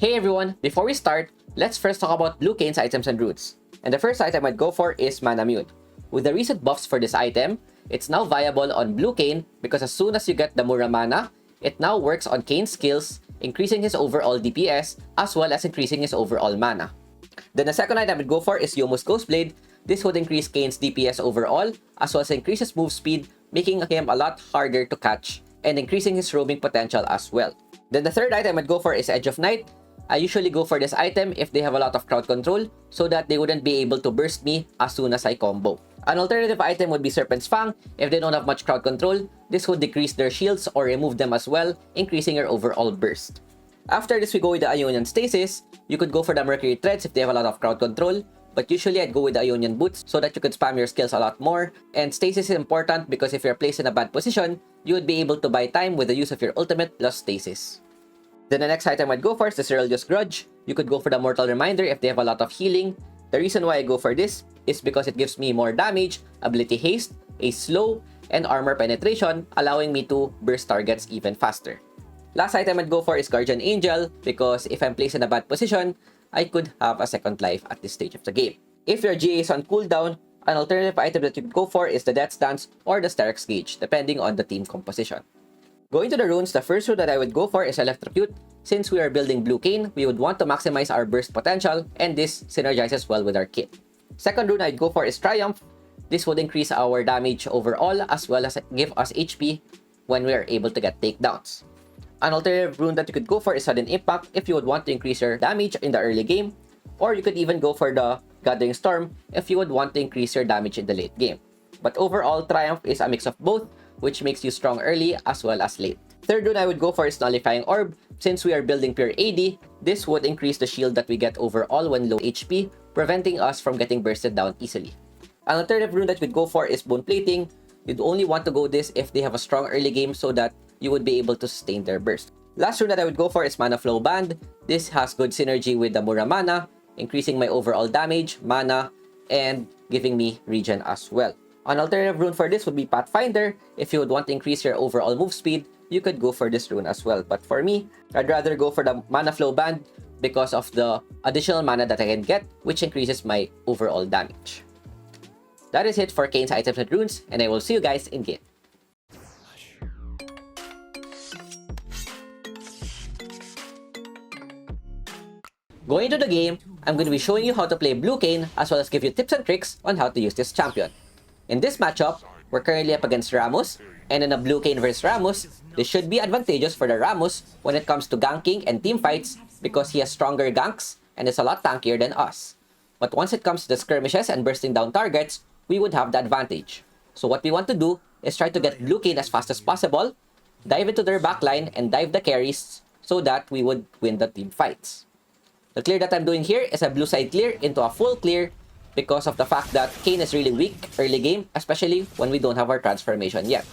Hey everyone, before we start, let's first talk about Blue Kayn's items and roots. And the first item I'd go for is Mana Mute. With the recent buffs for this item, it's now viable on Blue Kayn because as soon as you get the Mura Mana, it now works on Kayn's skills, increasing his overall DPS as well as increasing his overall mana. Then the second item I'd go for is Youmuu's Ghostblade. This would increase Kayn's DPS overall as well as increase his move speed, making him a lot harder to catch and increasing his roaming potential as well. Then the third item I'd go for is Edge of Night. I usually go for this item if they have a lot of crowd control so that they wouldn't be able to burst me as soon as I combo. An alternative item would be Serpent's Fang. If they don't have much crowd control, this would decrease their shields or remove them as well, increasing your overall burst. After this, we go with the Ionian Stasis. You could go for the Mercury Threads if they have a lot of crowd control, but usually I'd go with the Ionian Boots so that you could spam your skills a lot more. And Stasis is important because if you're placed in a bad position, you would be able to buy time with the use of your ultimate plus Stasis. Then the next item I'd go for is the Cerulgeous Grudge. You could go for the Mortal Reminder if they have a lot of healing. The reason why I go for this is because it gives me more damage, ability haste, a slow, and armor penetration, allowing me to burst targets even faster. Last item I'd go for is Guardian Angel because if I'm placed in a bad position, I could have a second life at this stage of the game. If your GA is on cooldown, an alternative item that you could go for is the Death Stance or the Sterak's Gauge, depending on the team composition. Going to the runes, the first rune that I would go for is Electrocute. Since we are building Blue Kayn, we would want to maximize our burst potential, and this synergizes well with our kit. Second rune I'd go for is Triumph. This would increase our damage overall as well as give us HP when we are able to get takedowns. An alternative rune that you could go for is Sudden Impact if you would want to increase your damage in the early game, or you could even go for the Gathering Storm if you would want to increase your damage in the late game. But overall, Triumph is a mix of both, which makes you strong early as well as late. Third rune I would go for is Nullifying Orb. Since we are building pure AD, this would increase the shield that we get overall when low HP, preventing us from getting bursted down easily. An alternative rune that you could go for is Bone Plating. You'd only want to go this if they have a strong early game so that you would be able to sustain their burst. Last rune that I would go for is Mana Flow Band. This has good synergy with the Mura Mana, increasing my overall damage, mana, and giving me regen as well. An alternative rune for this would be Pathfinder. If you would want to increase your overall move speed, you could go for this rune as well. But for me, I'd rather go for the Mana Flow Band because of the additional mana that I can get, which increases my overall damage. That is it for Kayn's items and runes, and I will see you guys in game. Going into the game, I'm going to be showing you how to play Blue Kayn as well as give you tips and tricks on how to use this champion. In this matchup, we're currently up against Rammus, and in a Blue Kayn vs Rammus, this should be advantageous for the Rammus when it comes to ganking and team fights because he has stronger ganks and is a lot tankier than us. But once it comes to the skirmishes and bursting down targets, we would have the advantage. So what we want to do is try to get Blue Kayn as fast as possible, dive into their backline and dive the carries so that we would win the team fights. The clear that I'm doing here is a blue side clear into a full clear because of the fact that Kayn is really weak early game, especially when we don't have our transformation yet.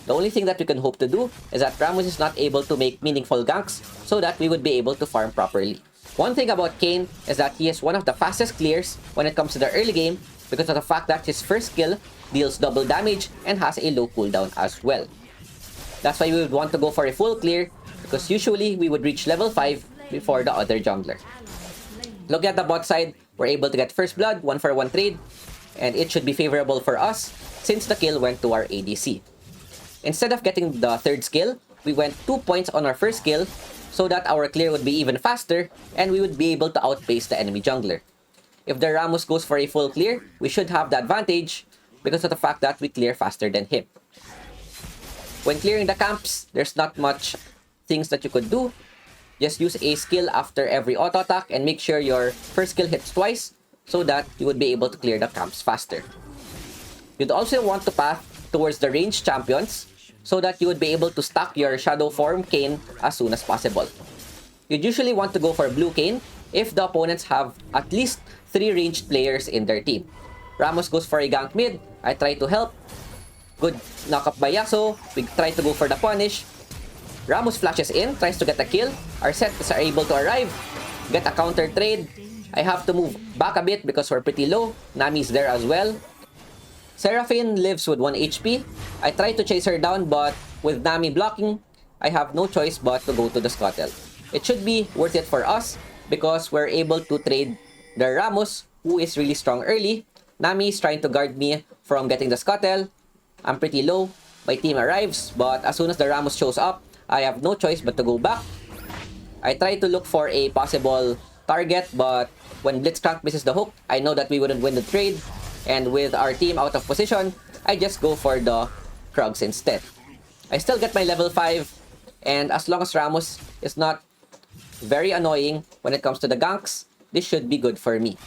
The only thing that we can hope to do is that Rammus is not able to make meaningful ganks so that we would be able to farm properly. One thing about Kayn is that he is one of the fastest clears when it comes to the early game because of the fact that his first skill deals double damage and has a low cooldown as well. That's why we would want to go for a full clear because usually we would reach level 5 before the other jungler. Looking at the bot side, we're able to get first blood, 1-for-1 trade, and it should be favorable for us since the kill went to our ADC. Instead of getting the third skill, we went 2 points on our first skill so that our clear would be even faster and we would be able to outpace the enemy jungler. If the Rammus goes for a full clear, we should have the advantage because of the fact that we clear faster than him. When clearing the camps, there's not much things that you could do. Just use a skill after every auto attack and make sure your first skill hits twice so that you would be able to clear the camps faster. You'd also want to path towards the ranged champions so that you would be able to stack your shadow form Kayn as soon as possible. You'd usually want to go for Blue Kayn if the opponents have at least 3 ranged players in their team. Rammus goes for a gank mid, I try to help. Good knock-up by Yasuo, we try to go for the punish. Rammus flashes in, tries to get a kill. Our sets are able to arrive, get a counter trade. I have to move back a bit because we're pretty low. Nami's there as well. Seraphine lives with 1 HP. I try to chase her down, but with Nami blocking, I have no choice but to go to the Scuttle. it should be worth it for us because we're able to trade the Ramos, who is really strong early. Nami is trying to guard me from getting the Scuttle. I'm pretty low. My team arrives, but as soon as the Ramos shows up, I have no choice but to go back. I try to look for a possible target, but when Blitzcrank misses the hook, I know that we wouldn't win the trade. And with our team out of position, I just go for the Krugs instead. I still get my level 5, and as long as Ramos is not very annoying when it comes to the ganks, this should be good for me.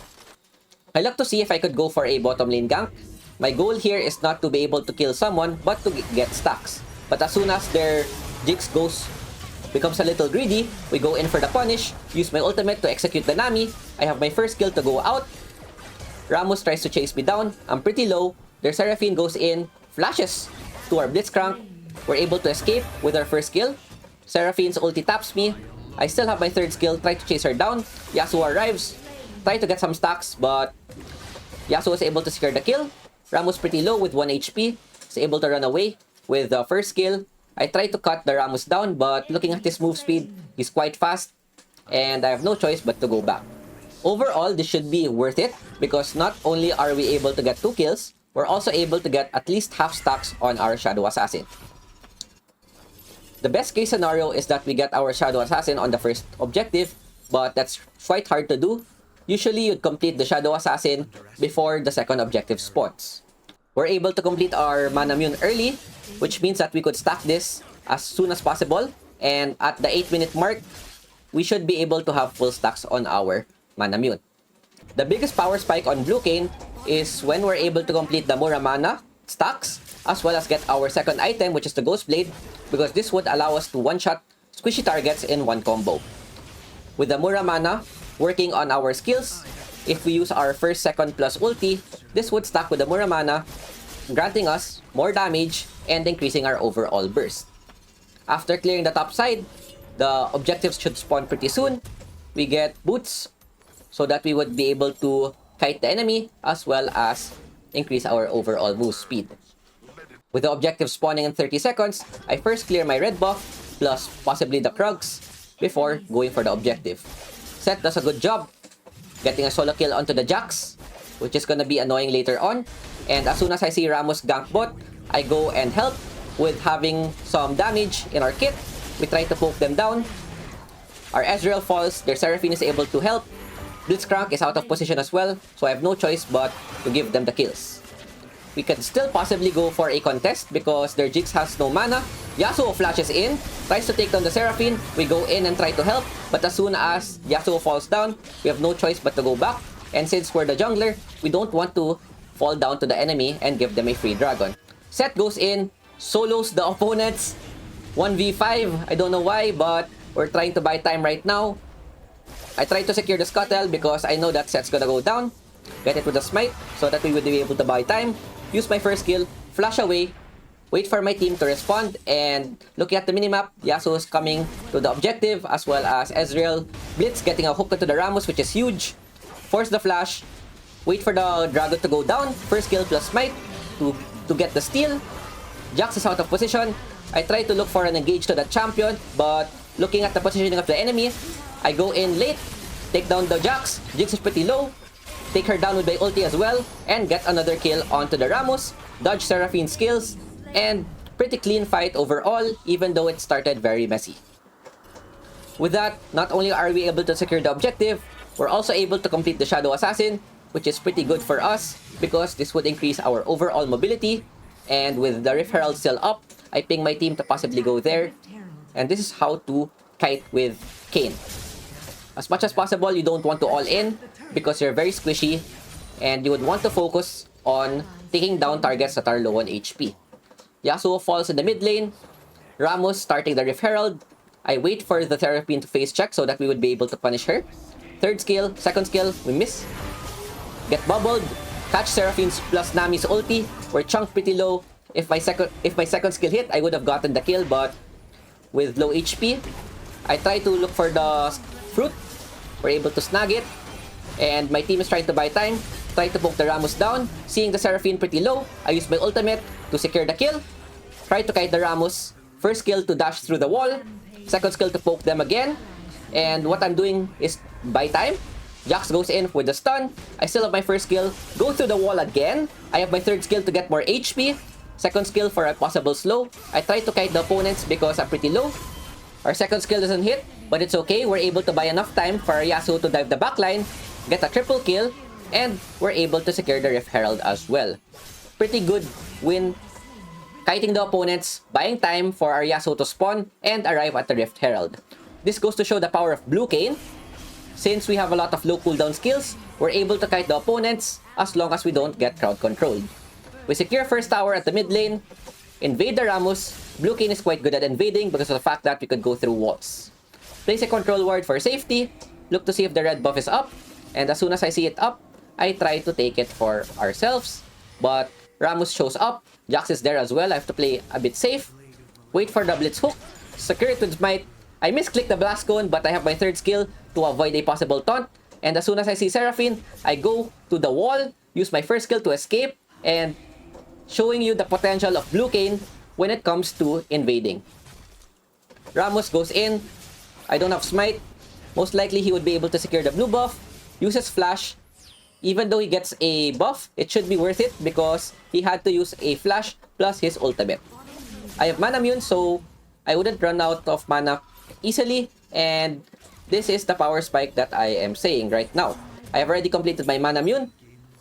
I look to see if I could go for a bottom lane gank. My goal here is not to be able to kill someone, but to get stacks. But as soon as their Jinx becomes a little greedy, we go in for the punish, use my ultimate to execute the Nami. I have my first kill to go out. Ramos tries to chase me down. I'm pretty low. Their Seraphine goes in, flashes to our Blitzcrank. We're able to escape with our first kill. Seraphine's ulti taps me. I still have my third skill, try to chase her down. Yasuo arrives, try to get some stacks, but Yasuo is able to secure the kill. Ramos pretty low with 1 HP. Is able to run away with the first kill. I try to cut the Ramos down, but looking at his move speed, he's quite fast. And I have no choice but to go back. Overall, this should be worth it because not only are we able to get 2 kills, we're also able to get at least half stacks on our Shadow Assassin. The best case scenario is that we get our Shadow Assassin on the first objective, but that's quite hard to do. Usually, you'd complete the Shadow Assassin before the second objective spawns. We're able to complete our Manamune early, which means that we could stack this as soon as possible. And at the 8-minute mark, we should be able to have full stacks on our Manamune. The biggest power spike on Blue Kayn is when we're able to complete the Muramana stacks, as well as get our second item, which is the Ghost Blade, because this would allow us to one-shot squishy targets in one combo. With the Muramana working on our skills, if we use our first, second plus ulti, this would stack with the Muramana, granting us more damage and increasing our overall burst. After clearing the top side, the objectives should spawn pretty soon. We get boots so that we would be able to kite the enemy as well as increase our overall move speed. With the objective spawning in 30 seconds, I first clear my red buff plus possibly the Krugs before going for the objective. Seth does a good job getting a solo kill onto the Jax, which is gonna be annoying later on. And as soon as I see Ramos gank bot, I go and help with having some damage in our kit. We try to poke them down. Our Ezreal falls, their Seraphine is able to help. Blitzcrank is out of position as well, so I have no choice but to give them the kills. We can still possibly go for a contest because their Jinx has no mana. Yasuo flashes in, tries to take down the Seraphine. We go in and try to help, but as soon as Yasuo falls down, we have no choice but to go back. And since we're the jungler, we don't want to fall down to the enemy and give them a free dragon. Seth goes in, solos the opponents. 1v5, I don't know why, but we're trying to buy time right now. I try to secure the Scuttle because I know that Seth's gonna go down. Get it with a smite so that we would be able to buy time. Use my first skill, flash away, wait for my team to respond, and looking at the minimap, Yasuo is coming to the objective as well as Ezreal. Blitz getting a hook into the Ramos, which is huge. Force the flash, wait for the dragon to go down, first skill plus smite to get the steal. Jax is out of position. I try to look for an engage to the champion, but looking at the positioning of the enemy, I go in late, take down the Jax. Jinx is pretty low. Take her down with my ulti as well, and get another kill onto the Ramos, dodge Seraphine skills, and pretty clean fight overall, even though it started very messy. With that, not only are we able to secure the objective, we're also able to complete the Shadow Assassin, which is pretty good for us, because this would increase our overall mobility, and with the Rift Herald still up, I ping my team to possibly go there, and this is how to kite with Kayn. As much as possible, you don't want to all in, because you're very squishy and you would want to focus on taking down targets that are low on HP. Yasuo falls in the mid lane. Ramos starting the Rift Herald. I wait for the Seraphine to face check so that we would be able to punish her. Third skill, second skill, we miss. Get bubbled. Catch Seraphine's plus Nami's ulti. We're chunked pretty low. If my second skill hit, I would have gotten the kill, but with low HP, I try to look for the fruit. We're able to snag it. And my team is trying to buy time. Try to poke the Ramos down. Seeing the Seraphine pretty low, I use my ultimate to secure the kill. Try to kite the Ramos. First skill to dash through the wall. Second skill to poke them again. And what I'm doing is buy time. Jax goes in with the stun. I still have my first skill. Go through the wall again. I have my third skill to get more HP. Second skill for a possible slow. I try to kite the opponents because I'm pretty low. Our second skill doesn't hit, but it's okay. We're able to buy enough time for our Yasuo to dive the backline, get a triple kill, and we're able to secure the Rift Herald as well. Pretty good win. Kiting the opponents, buying time for our Yasuo to spawn, and arrive at the Rift Herald. This goes to show the power of Blue Kayn. Since we have a lot of low cooldown skills, we're able to kite the opponents as long as we don't get crowd controlled. We secure first tower at the mid lane, invade the Rammus. Blue Kayn is quite good at invading because of the fact that we could go through walls. Place a control ward for safety, look to see if the red buff is up, and as soon as I see it up, I try to take it for ourselves. But Rammus shows up, Jax is there as well. I have to play a bit safe, wait for the blitz hook, secure it with smite. I misclick the blast cone, but I have my third skill to avoid a possible taunt. And as soon as I see Seraphine, I go to the wall, use my first skill to escape, and showing you the potential of Blue Kayn when it comes to invading. Rammus goes in. I don't have smite. Most likely he would be able to secure the blue buff. Uses flash. Even though he gets a buff, it should be worth it because he had to use a flash plus his ultimate. I have mana immune, so I wouldn't run out of mana easily, and this is the power spike that I am saying right now. I have already completed my mana immune.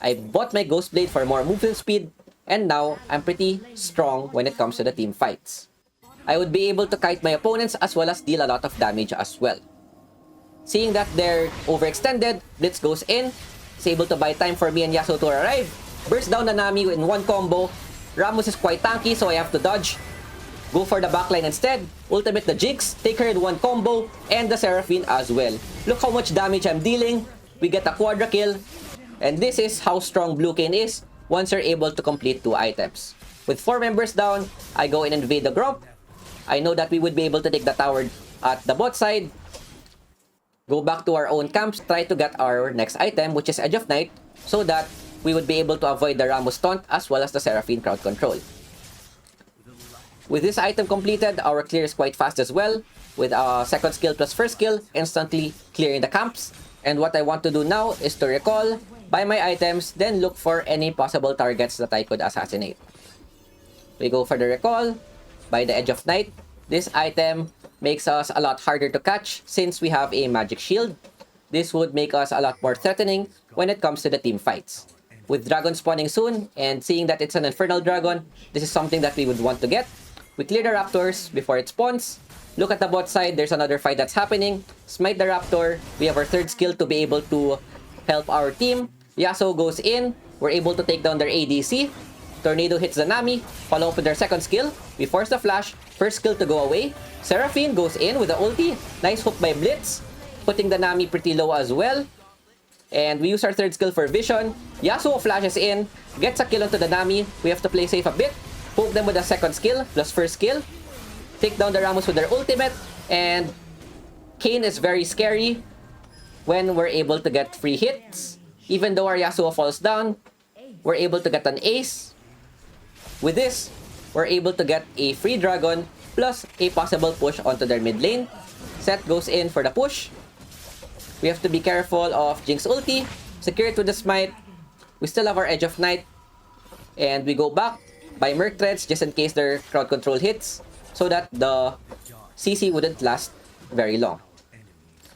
I bought my Ghost Blade for more movement speed, and now I'm pretty strong when it comes to the team fights. I would be able to kite my opponents as well as deal a lot of damage as well. Seeing that they're overextended, Blitz goes in. It's able to buy time for me and Yasuo to arrive. Burst down the Nami in one combo. Rammus is quite tanky, so I have to dodge. Go for the backline instead. Ultimate the Jinx, take her in one combo, and the Seraphine as well. Look how much damage I'm dealing. We get a quadra kill. And this is how strong Blue Kayn is once you're able to complete 2 items. With 4 members down, I go and invade the Gromp. I know that we would be able to take the tower at the bot side. Go back to our own camps, try to get our next item, which is Edge of Night, so that we would be able to avoid the Rammus taunt as well as the Seraphine crowd control. With this item completed, our clear is quite fast as well, with a second skill plus first skill, instantly clearing the camps. And what I want to do now is to recall, buy my items, then look for any possible targets that I could assassinate. We go for the recall, buy the Edge of Night. This item makes us a lot harder to catch since we have a magic shield. This would make us a lot more threatening when it comes to the team fights. With dragon spawning soon and seeing that it's an infernal dragon, this is something that we would want to get. We clear the raptors before it spawns. Look at the bot side, there's another fight that's happening. Smite the raptor. We have our third skill to be able to help our team. Yasuo goes in. We're able to take down their ADC. Tornado hits the Nami. Follow up with their second skill. We force the flash. First skill to go away. Seraphine goes in with the ulti. Nice hook by Blitz, putting the Nami pretty low as well. And we use our third skill for vision. Yasuo flashes in, gets a kill onto the Nami. We have to play safe a bit. Poke them with a second skill plus first skill. Take down the Rammus with their ultimate. And Kayn is very scary when we're able to get free hits. Even though our Yasuo falls down, we're able to get an ace. With this, we're able to get a free dragon plus a possible push onto their mid lane. Seth goes in for the push. We have to be careful of Jinx ulti. Secure it with the smite. We still have our Edge of Night. And we go back, buy Merc Threads just in case their crowd control hits, so that the CC wouldn't last very long.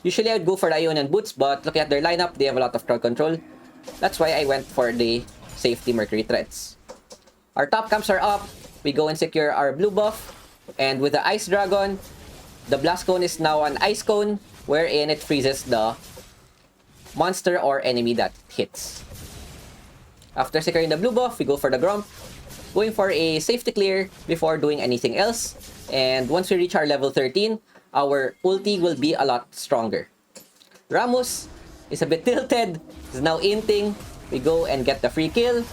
Usually I would go for the Ionian Boots, but looking at their lineup, they have a lot of crowd control. That's why I went for the safety Mercury Threads. Our top camps are up. We go and secure our blue buff. And with the Ice Dragon, the Blast Cone is now an Ice Cone, wherein it freezes the monster or enemy that hits. After securing the blue buff, we go for the Gromp, going for a safety clear before doing anything else. And once we reach our level 13, our ulti will be a lot stronger. Rammus is a bit tilted, is now inting. We go and get the free kill.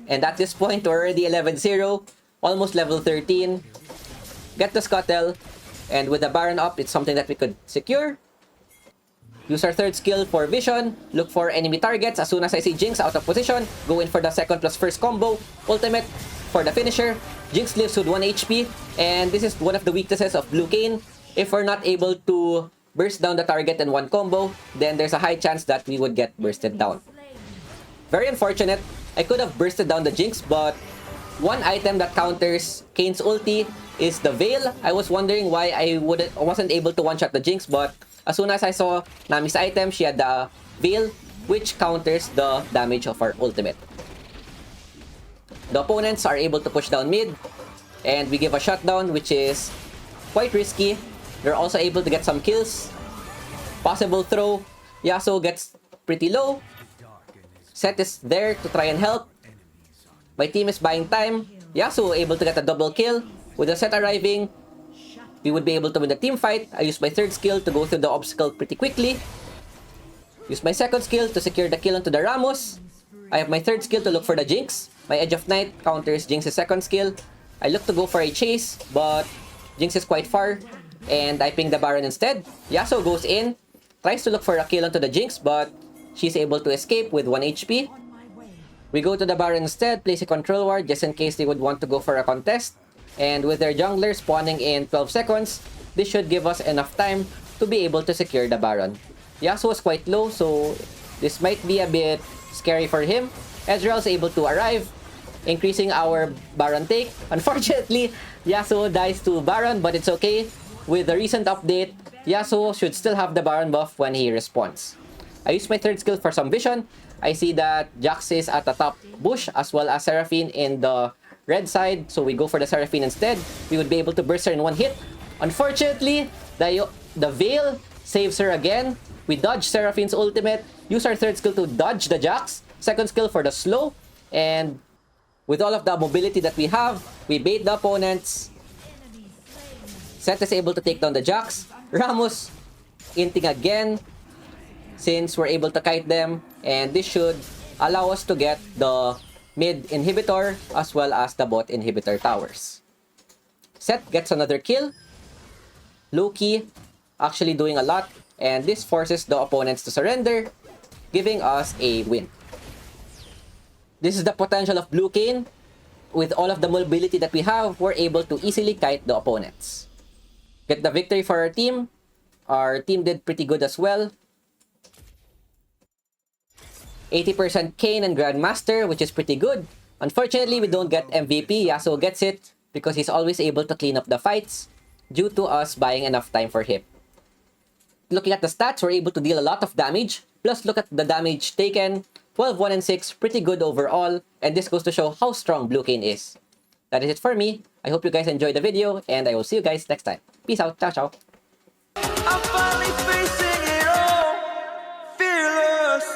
And at this point, we're already 11-0, almost level 13. Get the Scuttle. And with the Baron up, it's something that we could secure. Use our third skill for vision. Look for enemy targets. As soon as I see Jinx out of position, go in for the second plus first combo. Ultimate for the finisher. Jinx lives with 1 HP. And this is one of the weaknesses of Blue Kayn. if we're not able to burst down the target in one combo, then there's a high chance that we would get bursted down. Very unfortunate. I could have bursted down the Jinx, but one item that counters Kayn's ulti is the Veil. I was wondering why I wasn't able to one-shot the Jinx, but as soon as I saw Nami's item, she had the Veil, which counters the damage of our ultimate. The opponents are able to push down mid, and we give a shutdown, which is quite risky. They're also able to get some kills. Possible throw. Yasuo gets pretty low. Set is there to try and help. My team is buying time. Yasuo able to get a double kill. With the Set arriving, we would be able to win the team fight. I use my third skill to go through the obstacle pretty quickly. Use my second skill to secure the kill onto the Ramos. I have my third skill to look for the Jinx. My Edge of Night counters Jinx's second skill. I look to go for a chase, but Jinx is quite far, and I ping the Baron instead. Yasuo goes in, tries to look for a kill onto the Jinx, but she's able to escape with 1 HP. We go to the Baron instead, place a control ward just in case they would want to go for a contest. And with their jungler spawning in 12 seconds, this should give us enough time to be able to secure the Baron. Yasuo is quite low, so this might be a bit scary for him. Ezreal is able to arrive, increasing our Baron take. Unfortunately, Yasuo dies to Baron, but it's okay. With the recent update, Yasuo should still have the Baron buff when he respawns. I use my third skill for some vision. I see that Jax is at the top bush as well as Seraphine in the red side, so we go for the Seraphine instead. We would be able to burst her in one hit. Unfortunately, the Veil saves her again. We dodge Seraphine's ultimate, use our third skill to dodge the Jax, second skill for the slow, and with all of the mobility that we have, we bait the opponents. Set is able to take down the Jax. Ramos inting again, since we're able to kite them, and this should allow us to get the mid inhibitor as well as the bot inhibitor towers. Set gets another kill. Loki actually doing a lot, and this forces the opponents to surrender, giving us a win. This is the potential of Blue Kayn. With all of the mobility that we have, we're able to easily kite the opponents. Get the victory for our team. Our team did pretty good as well. 80% Kayn and Grandmaster, which is pretty good. Unfortunately, we don't get MVP. Yasuo gets it because he's always able to clean up the fights due to us buying enough time for him. Looking at the stats, we're able to deal a lot of damage. Plus, look at the damage taken. 12, 1, and 6. Pretty good overall. And this goes to show how strong Blue Kayn is. That is it for me. I hope you guys enjoyed the video, and I will see you guys next time. Peace out. Ciao, ciao. I'm finally facing it all. Fearless.